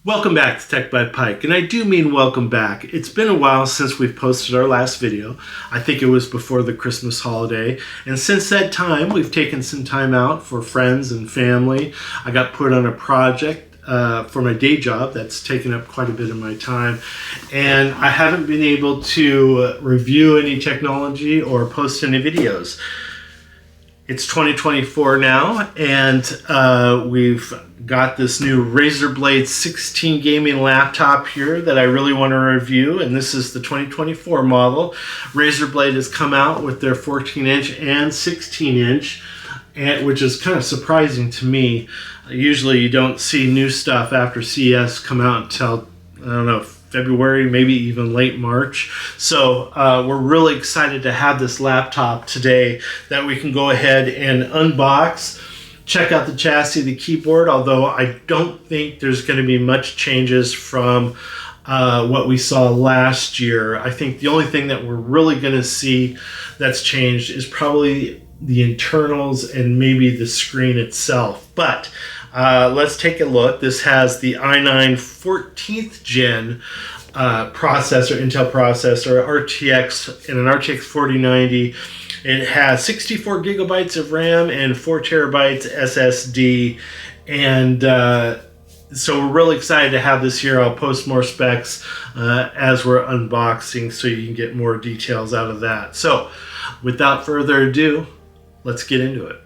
Welcome back to Tech by Pike, and I do mean welcome back. It's been a while since we've posted our last video. I think it was before the Christmas holiday, and since that time we've taken some time out for friends and family. I got put on a project for my day job that's taken up quite a bit of my time, and I haven't been able to review any technology or post any videos. It's 2024 now, and we've got this new Razer Blade 16 gaming laptop here that I really want to review, and this is the 2024 model. Razer Blade has come out with their 14-inch and 16-inch, which is kind of surprising to me. Usually you don't see new stuff after CES come out until, I don't know, February, maybe even late March. So we're really excited to have this laptop today that we can go ahead and unbox, check out the chassis, the keyboard, although I don't think there's going to be much changes from what we saw last year. I think the only thing that we're really going to see that's changed is probably the internals and maybe the screen itself. But let's take a look. This has the i9 14th gen processor, Intel processor, RTX, and an RTX 4090. It has 64 gigabytes of RAM and 4 terabytes SSD. And so we're really excited to have this here. I'll post more specs as we're unboxing so you can get more details out of that. So without further ado, let's get into it.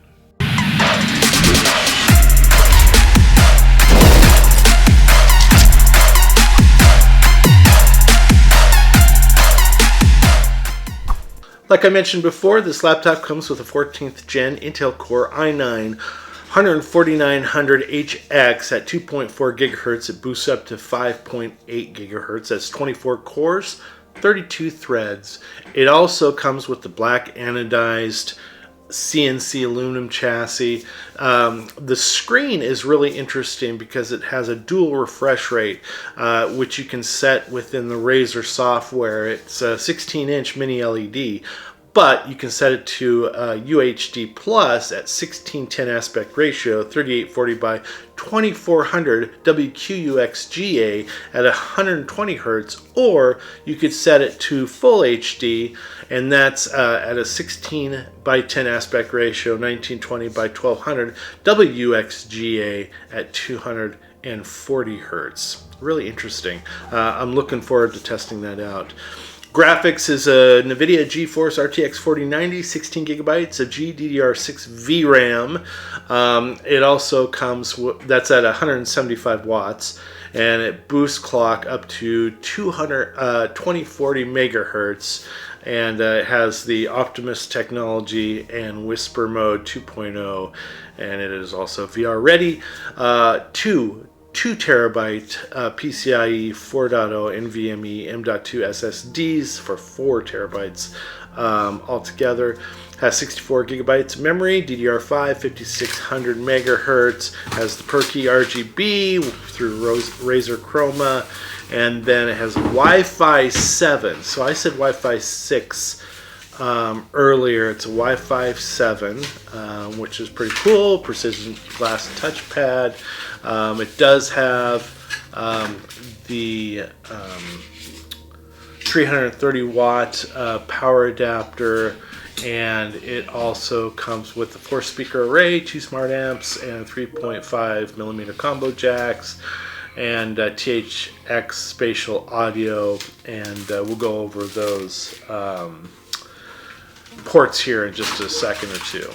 Like I mentioned before, this laptop comes with a 14th gen Intel Core i9 14900HX at 2.4 gigahertz. It boosts up to 5.8 gigahertz. That's 24 cores, 32 threads. It also comes with the black anodized CNC aluminum chassis. The screen is really interesting because it has a dual refresh rate, which you can set within the Razer software. It's a 16-inch mini LED, but you can set it to UHD Plus at 16:10 aspect ratio, 3840 by 2400 WQUXGA at 120 Hertz, or you could set it to Full HD, and that's at a 16 by 10 aspect ratio, 1920 by 1200 WUXGA at 240 Hertz. Really interesting. I'm looking forward to testing that out. Graphics is a NVIDIA GeForce RTX 4090, 16 gigabytes of GDDR6 VRAM. It also comes that's at 175 watts, and it boosts clock up to 2040 megahertz, and it has the Optimus technology and Whisper Mode 2.0, and it is also VR ready. 2 terabyte PCIe 4.0 NVMe M.2 SSDs for 4 terabytes altogether. Has 64 gigabytes of memory, DDR5 5600 megahertz, has the perky RGB through Razer Chroma, and then it has Wi-Fi 7. So I said Wi-Fi 6 earlier. It's a Wi-Fi 7, which is pretty cool. Precision glass touchpad. It does have the 330 watt power adapter, and it also comes with the 4-speaker array, 2 smart amps, and 3.5 millimeter combo jacks, and THX spatial audio, and we'll go over those ports here in just a second or two.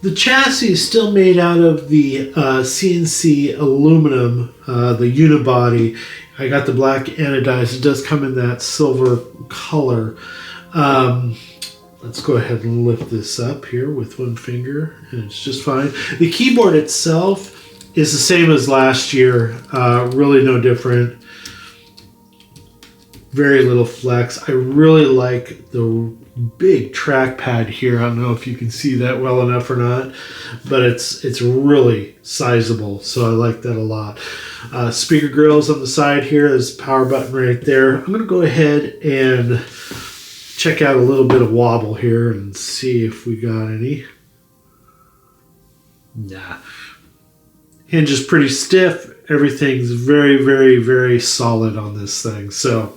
The chassis is still made out of the CNC aluminum, the unibody. I got the black anodized. It does come in that silver color. Let's go ahead and lift this up here with one finger, and it's just fine. The keyboard itself is the same as last year. Really no different. Very little flex. I really like the big trackpad here. I don't know if you can see that well enough or not, but it's really sizable, so I like that a lot. Speaker grills on the side here. There's a power button right there. I'm going to go ahead and check out a little bit of wobble here and see if we got any. Nah. Hinge is pretty stiff. Everything's very, very, very solid on this thing, so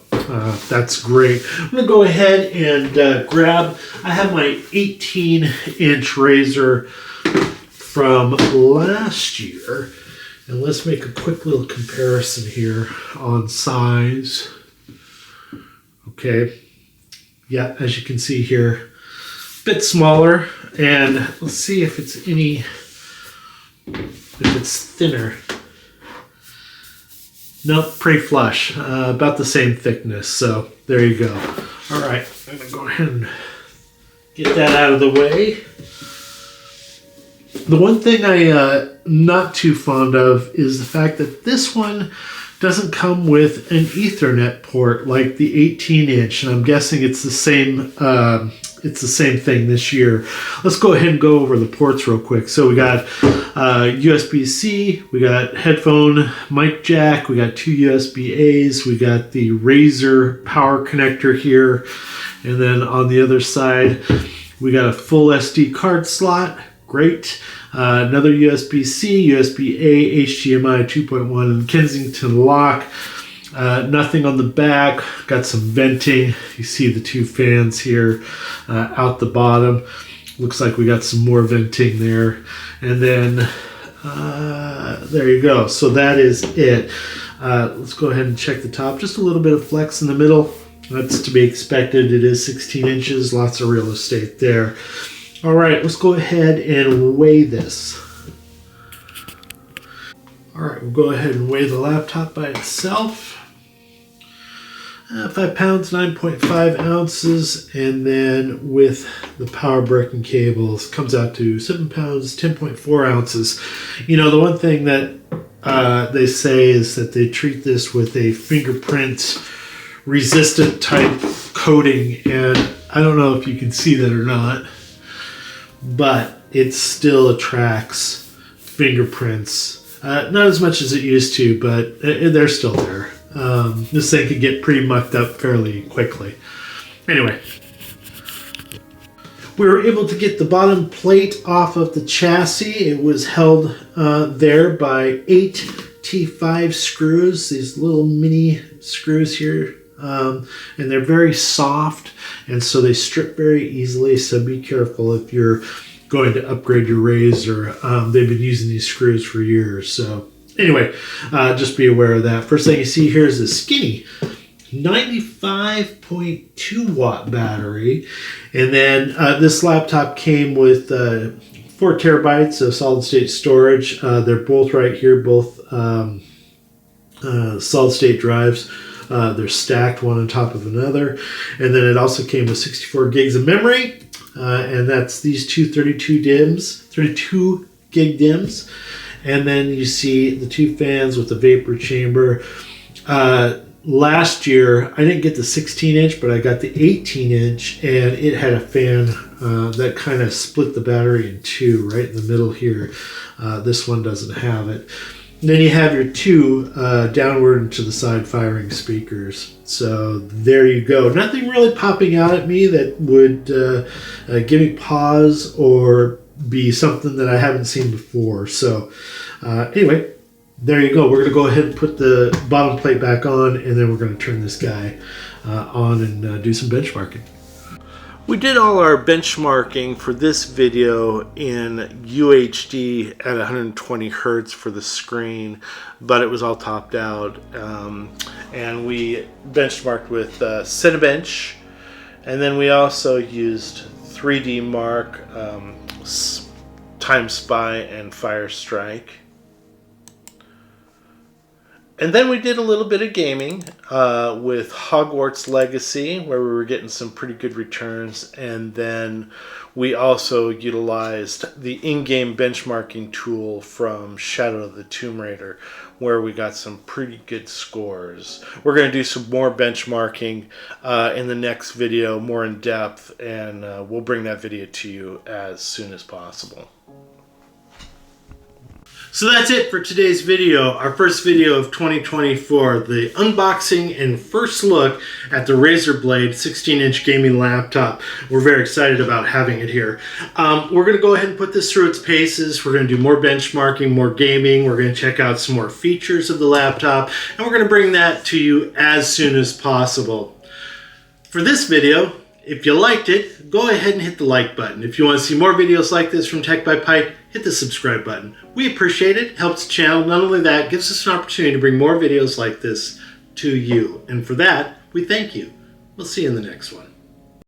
that's great. I'm going to go ahead and grab, I have my 18-inch Razer from last year, and let's make a quick little comparison here on size. Okay, yeah, as you can see here, a bit smaller, and let's see if it's thinner. Nope, pretty flush, about the same thickness, so there you go. All right, I'm gonna go ahead and get that out of the way. The one thing I'm not too fond of is the fact that this one doesn't come with an Ethernet port like the 18-inch, and I'm guessing it's the same. It's the same thing this year. Let's go ahead and go over the ports real quick. So we got USB-C, we got headphone mic jack, we got two USB-As, we got the Razer power connector here, and then on the other side we got a full SD card slot. Great. Another USB-C, USB-A, HDMI 2.1, and Kensington lock. Nothing on the back. Got some venting. You see the two fans here out the bottom. Looks like we got some more venting there. And then there you go. So that is it. Let's go ahead and check the top. Just a little bit of flex in the middle. That's to be expected. It is 16 inches. Lots of real estate there. All right, let's go ahead and weigh this. All right, we'll go ahead and weigh the laptop by itself. 5 pounds, 9.5 ounces, and then with the power brick and cables comes out to 7 pounds, 10.4 ounces. You know, the one thing that they say is that they treat this with a fingerprint resistant type coating, and I don't know if you can see that or not, but it still attracts fingerprints. Not as much as it used to, but they're still there. This thing could get pretty mucked up fairly quickly. Anyway, we were able to get the bottom plate off of the chassis. It was held there by 8 T5 screws, these little mini screws here. And they're very soft, and so they strip very easily, so be careful if you're going to upgrade your Razer. They've been using these screws for years, so anyway, just be aware of that. First thing you see here is a skinny 95.2 watt battery, and then this laptop came with 4 terabytes of solid state storage. They're both right here, both solid state drives. They're stacked one on top of another, and then it also came with 64 gigs of memory, and that's these two 32 gig DIMMs. And then you see the two fans with the vapor chamber. Last year, I didn't get the 16-inch, but I got the 18-inch, and it had a fan that kind of split the battery in two right in the middle here. This one doesn't have it. And then you have your two downward and to the side firing speakers. So there you go. Nothing really popping out at me that would give me pause or be something that I haven't seen before. So anyway, there you go. We're going to go ahead and put the bottom plate back on, and then we're going to turn this guy on and do some benchmarking. We did all our benchmarking for this video in UHD at 120 Hertz for the screen, but it was all topped out. And we benchmarked with Cinebench, and then we also used 3D Mark Time Spy and Fire Strike. And then we did a little bit of gaming with Hogwarts Legacy, where we were getting some pretty good returns. And then we also utilized the in-game benchmarking tool from Shadow of the Tomb Raider, where we got some pretty good scores. We're going to do some more benchmarking in the next video, more in depth, and we'll bring that video to you as soon as possible. So that's it for today's video, our first video of 2024, the unboxing and first look at the Razer Blade 16-inch gaming laptop. We're very excited about having it here. We're going to go ahead and put this through its paces. We're going to do more benchmarking, more gaming. We're going to check out some more features of the laptop, and we're going to bring that to you as soon as possible. For this video, if you liked it, go ahead and hit the like button. If you want to see more videos like this from Tech by Pike, hit the subscribe button. We appreciate it. Helps the channel. Not only that, gives us an opportunity to bring more videos like this to you. And for that, we thank you. We'll see you in the next one.